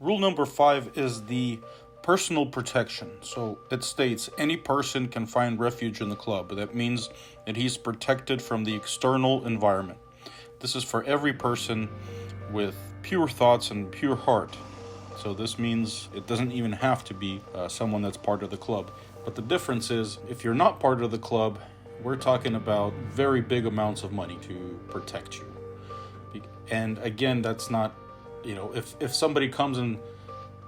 Rule number 5 is the personal protection. So it states any person can find refuge in the club. That means that he's protected from the external environment. This is for every person with pure thoughts and pure heart. So this means it doesn't even have to be someone that's part of the club. But the difference is, if you're not part of the club, we're talking about very big amounts of money to protect you. And again, that's not, if somebody comes and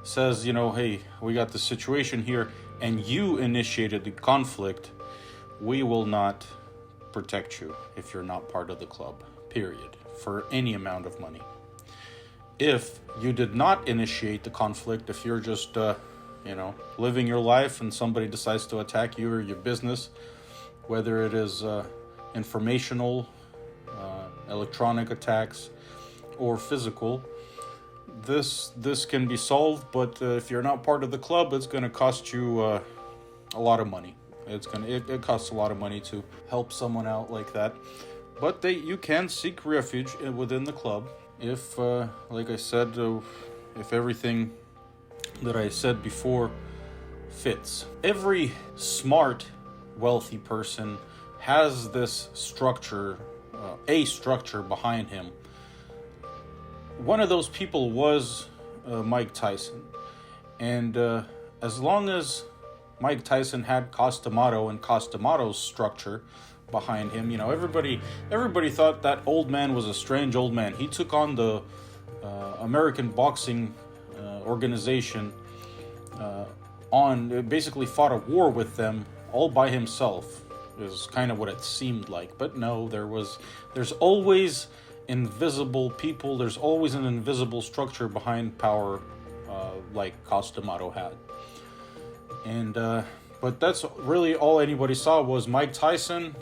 says, hey, we got this situation here, and you initiated the conflict, we will not protect you if you're not part of the club, period, for any amount of money. If you did not initiate the conflict, if you're just, living your life and somebody decides to attack you or your business, whether it is informational, electronic attacks, or physical, this can be solved. But if you're not part of the club, it's going to cost you a lot of money. It costs a lot of money to help someone out like that. But you can seek refuge within the club if, like I said, if everything that I said before fits. Every smart, wealthy person has this structure, a structure behind him. One of those people was Mike Tyson. And as long as Mike Tyson had Costamato and Costamato's structure behind him, everybody thought that old man was a strange old man. He took on the American boxing organization basically fought a war with them all by himself, is kind of what it seemed like. But no, there's always invisible people, there's always an invisible structure behind power, like Costamato had. And but that's really all anybody saw was Mike Tyson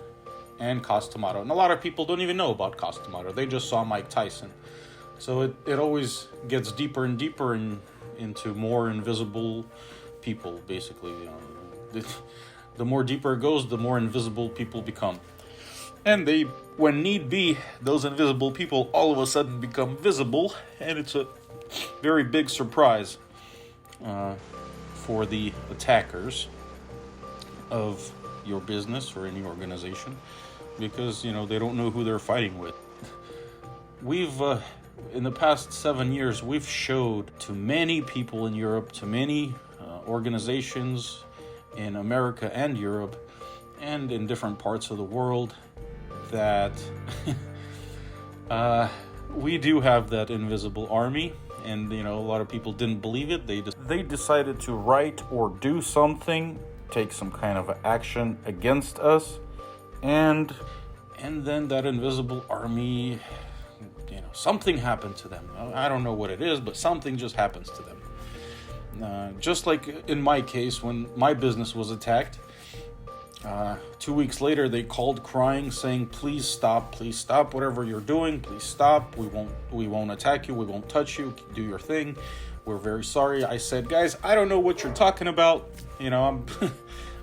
and Costamato. And a lot of people don't even know about Costamato. They just saw Mike Tyson. So it always gets deeper and deeper into more invisible people, basically. The more deeper it goes, the more invisible people become. And when need be, those invisible people all of a sudden become visible, and it's a very big surprise for the attackers of your business or any organization, because they don't know who they're fighting with. We've in the past 7 years, we've showed to many people in Europe, to many organizations in America and Europe, and in different parts of the world, that we do have that invisible army. And a lot of people didn't believe it. They decided to write or do something, take some kind of action against us, and then that invisible army, something happened to them. I don't know what it is, but something just happens to them. Just like in my case, when my business was attacked, 2 weeks later they called crying, saying, please stop, whatever you're doing, please stop. We won't attack you, we won't touch you, do your thing, we're very sorry. I said, guys, I don't know what you're talking about.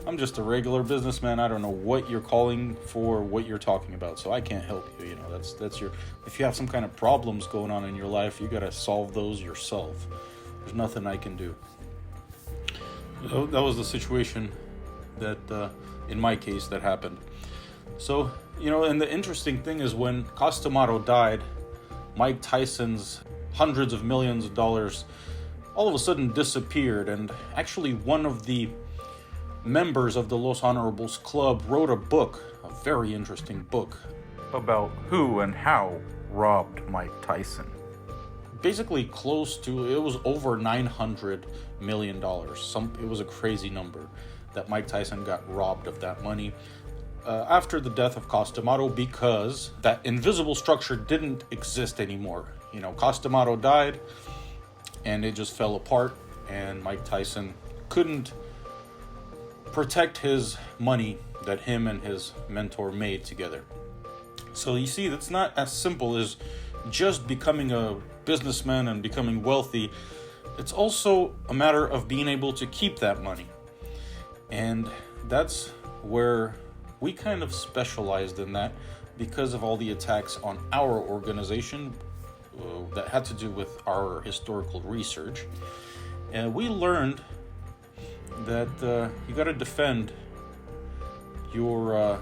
I'm just a regular businessman. I don't know what you're calling for, what you're talking about, so I can't help you. That's if you have some kind of problems going on in your life, you got to solve those yourself. There's nothing I can do. That was the situation that in my case that happened. So, and the interesting thing is, when Costamato died, Mike Tyson's hundreds of millions of dollars all of a sudden disappeared. And actually, one of the members of the LosHonorables club wrote a book, a very interesting book, about who and how robbed Mike Tyson. Basically it was over $900 million. It was a crazy number that Mike Tyson got robbed of that money after the death of Costamato, because that invisible structure didn't exist anymore. Costamato died and it just fell apart, and Mike Tyson couldn't protect his money that him and his mentor made together. So you see, that's not as simple as just becoming a businessman and becoming wealthy. It's also a matter of being able to keep that money. And that's where we kind of specialized in that, because of all the attacks on our organization. that had to do with our historical research. And we learned that you got to defend your,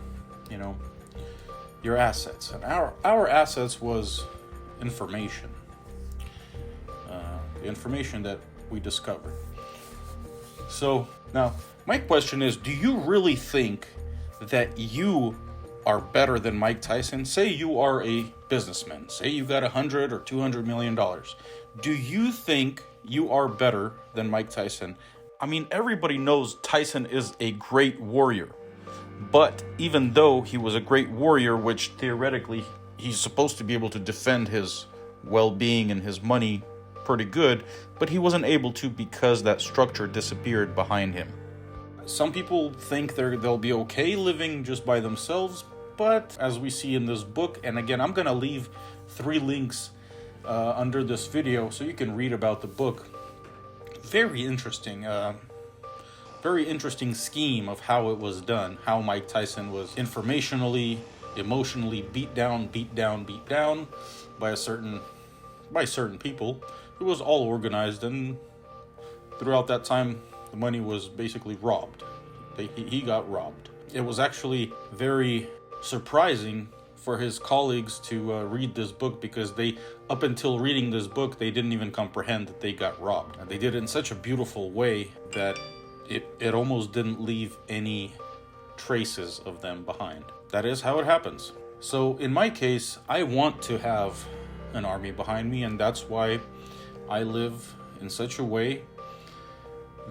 your assets. And our assets was information. The information that we discovered. So now, my question is, do you really think that you are better than Mike Tyson? Say you are a businessman. Say you got $100 or $200 million. Do you think you are better than Mike Tyson? I mean, everybody knows Tyson is a great warrior. But even though he was a great warrior, which theoretically he's supposed to be able to defend his well-being and his money pretty good, but he wasn't able to because that structure disappeared behind him. Some people think they'll be okay living just by themselves, but as we see in this book, and again, I'm gonna leave 3 links under this video so you can read about the book. Very interesting scheme of how it was done, how Mike Tyson was informationally, emotionally beat down by certain people. It was all organized, and throughout that time, the money was basically robbed. He got robbed. It was actually very surprising for his colleagues to read this book, because up until reading this book, they didn't even comprehend that they got robbed. And they did it in such a beautiful way that it almost didn't leave any traces of them behind. That is how it happens. So in my case, I want to have an army behind me, and that's why I live in such a way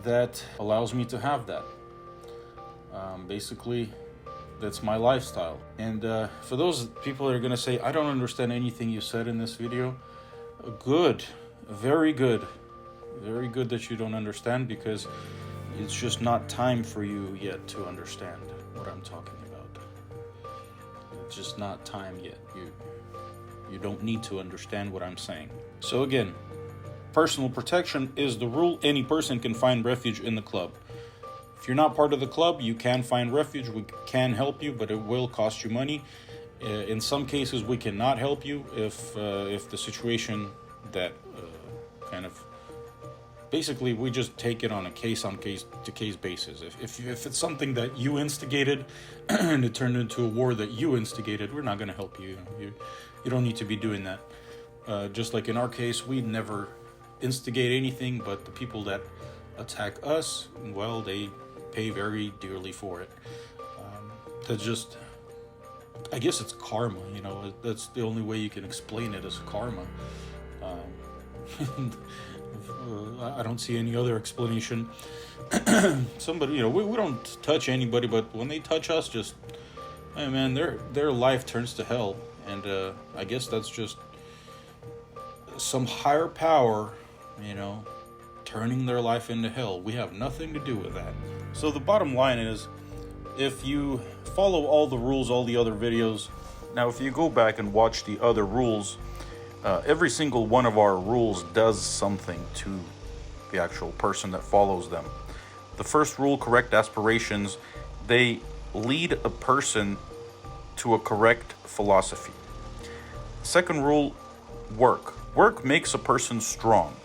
that allows me to have that. Basically, that's my lifestyle. And for those people that are going to say, I don't understand anything you said in this video, good, very good that you don't understand, because it's just not time for you yet to understand what I'm talking about. It's just not time yet. You don't need to understand what I'm saying. So again, personal protection is the rule. Any person can find refuge in the club. If you're not part of the club, you can find refuge. We can help you, but it will cost you money. In some cases, we cannot help you if the situation that kind of... Basically, we just take it on a case-to-case basis. If it's something that you instigated and it turned into a war that you instigated, we're not going to help you. You don't need to be doing that. Just like in our case, we never instigate anything, but the people that attack us, well, they pay very dearly for it. That's just... I guess it's karma, that's the only way you can explain it, as karma. I don't see any other explanation. Somebody, we don't touch anybody, but when they touch us, just, hey man, their life turns to hell. And I guess that's just some higher power, turning their life into hell. We have nothing to do with that. So the bottom line is, if you follow all the rules, all the other videos, now if you go back and watch the other rules, every single one of our rules does something to the actual person that follows them. The first rule, correct aspirations, they lead a person to a correct philosophy. Second rule, work. Work makes a person strong.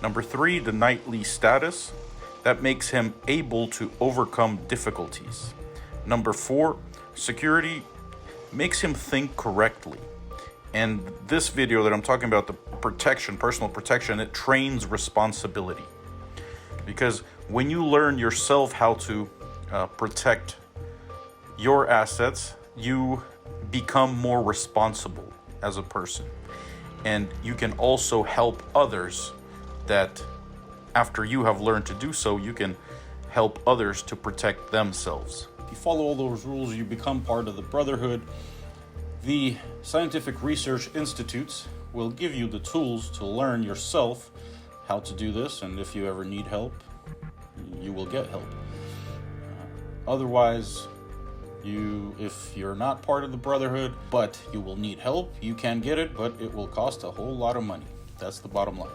Number 3, the knightly status, that makes him able to overcome difficulties. Number 4, security makes him think correctly. And this video that I'm talking about, the protection, personal protection, it trains responsibility. Because when you learn yourself how to protect your assets, you become more responsible as a person. And you can also help others that after you have learned to do so, you can help others to protect themselves. If you follow all those rules, you become part of the brotherhood. The scientific research institutes will give you the tools to learn yourself how to do this, and if you ever need help, you will get help. Otherwise, if you're not part of the brotherhood, but you will need help, you can get it, but it will cost a whole lot of money. That's the bottom line.